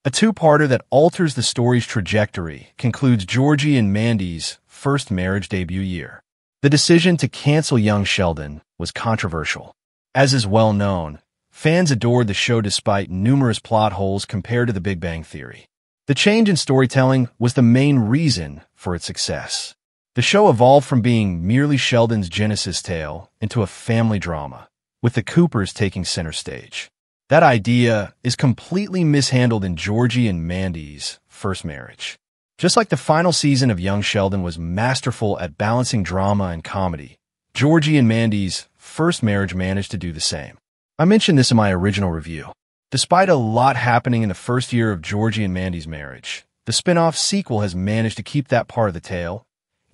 A two-parter that alters the story's trajectory concludes Georgie and Mandy's first marriage debut year. The decision to cancel young Sheldon was controversial. As is well known, fans adored the show despite numerous plot holes compared to The Big Bang Theory. The change in storytelling was the main reason for its success. The show evolved from being merely Sheldon's Genesis tale into a family drama, with the Coopers taking center stage. That idea is completely mishandled in Georgie and Mandy's first marriage. Just like the final season of Young Sheldon was masterful at balancing drama and comedy, Georgie and Mandy's first marriage managed to do the same. I mentioned this in my original review. Despite a lot happening in the first year of Georgie and Mandy's marriage, the spin-off sequel has managed to keep that part of the tale: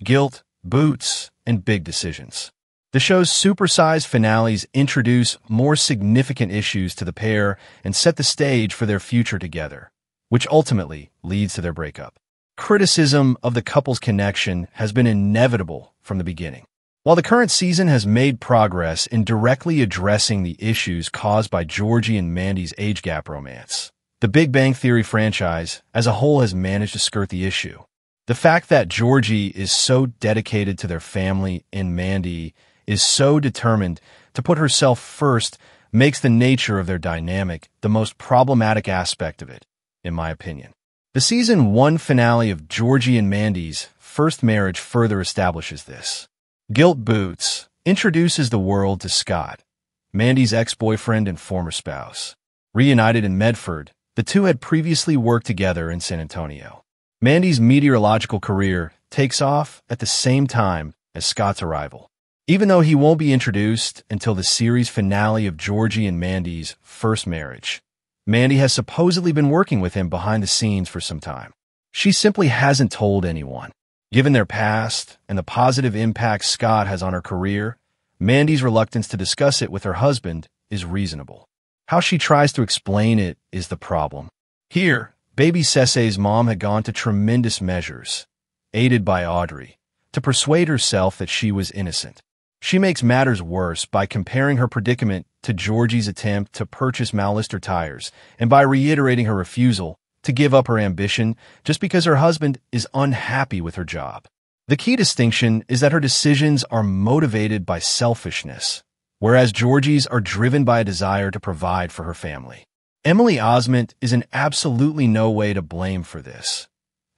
guilt, boots, and big decisions. The show's supersized finales introduce more significant issues to the pair and set the stage for their future together, which ultimately leads to their breakup. Criticism of the couple's connection has been inevitable from the beginning. While the current season has made progress in directly addressing the issues caused by Georgie and Mandy's age gap romance, the Big Bang Theory franchise as a whole has managed to skirt the issue. The fact that Georgie is so dedicated to their family and Mandy is so determined to put herself first makes the nature of their dynamic the most problematic aspect of it, in my opinion. The Season 1 finale of Georgie and Mandy's first marriage further establishes this. Guilt Boots introduces the world to Scott, Mandy's ex-boyfriend and former spouse. Reunited in Medford, the two had previously worked together in San Antonio. Mandy's meteorological career takes off at the same time as Scott's arrival. Even though he won't be introduced until the series finale of Georgie and Mandy's first marriage, Mandy has supposedly been working with him behind the scenes for some time. She simply hasn't told anyone. Given their past and the positive impact Scott has on her career, Mandy's reluctance to discuss it with her husband is reasonable. How she tries to explain it is the problem. Here, baby Cece's mom had gone to tremendous measures, aided by Audrey, to persuade herself that she was innocent. She makes matters worse by comparing her predicament to Georgie's attempt to purchase Malister tires and by reiterating her refusal to give up her ambition just because her husband is unhappy with her job. The key distinction is that her decisions are motivated by selfishness, whereas Georgie's are driven by a desire to provide for her family. Emily Osment is in absolutely no way to blame for this.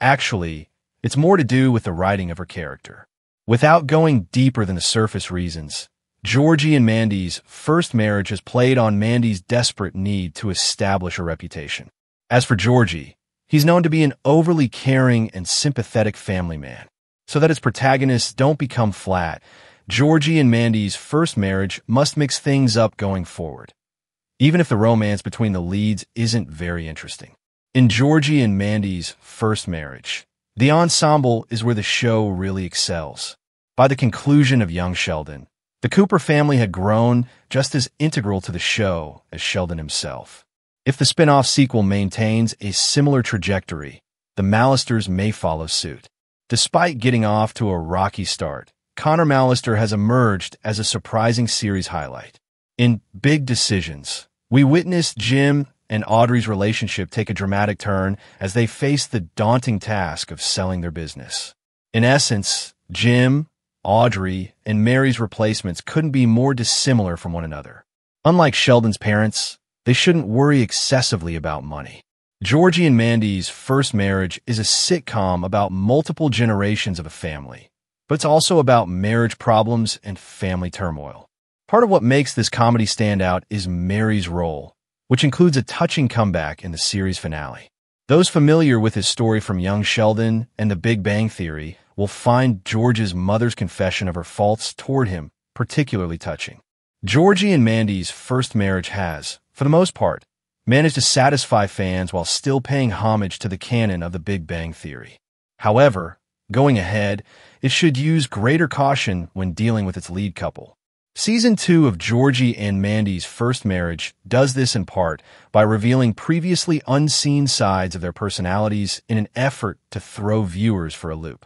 Actually, it's more to do with the writing of her character. Without going deeper than the surface reasons, Georgie and Mandy's first marriage has played on Mandy's desperate need to establish a reputation. As for Georgie, he's known to be an overly caring and sympathetic family man. So that his protagonists don't become flat, Georgie and Mandy's first marriage must mix things up going forward, even if the romance between the leads isn't very interesting. In Georgie and Mandy's first marriage, the ensemble is where the show really excels. By the conclusion of Young Sheldon, the Cooper family had grown just as integral to the show as Sheldon himself. If the spin-off sequel maintains a similar trajectory, the Mallisters may follow suit. Despite getting off to a rocky start, Connor Mallister has emerged as a surprising series highlight. In Big Decisions, we witnessed Jim and Audrey's relationship take a dramatic turn as they face the daunting task of selling their business. In essence, Jim, Audrey, and Mary's replacements couldn't be more dissimilar from one another. Unlike Sheldon's parents, they shouldn't worry excessively about money. Georgie and Mandy's first marriage is a sitcom about multiple generations of a family, but it's also about marriage problems and family turmoil. Part of what makes this comedy stand out is Mary's role, which includes a touching comeback in the series finale. Those familiar with his story from Young Sheldon and The Big Bang Theory will find George's mother's confession of her faults toward him particularly touching. Georgie and Mandy's first marriage has, for the most part, managed to satisfy fans while still paying homage to the canon of The Big Bang Theory. However, going ahead, it should use greater caution when dealing with its lead couple. Season 2 of Georgie and Mandy's first marriage does this in part by revealing previously unseen sides of their personalities in an effort to throw viewers for a loop.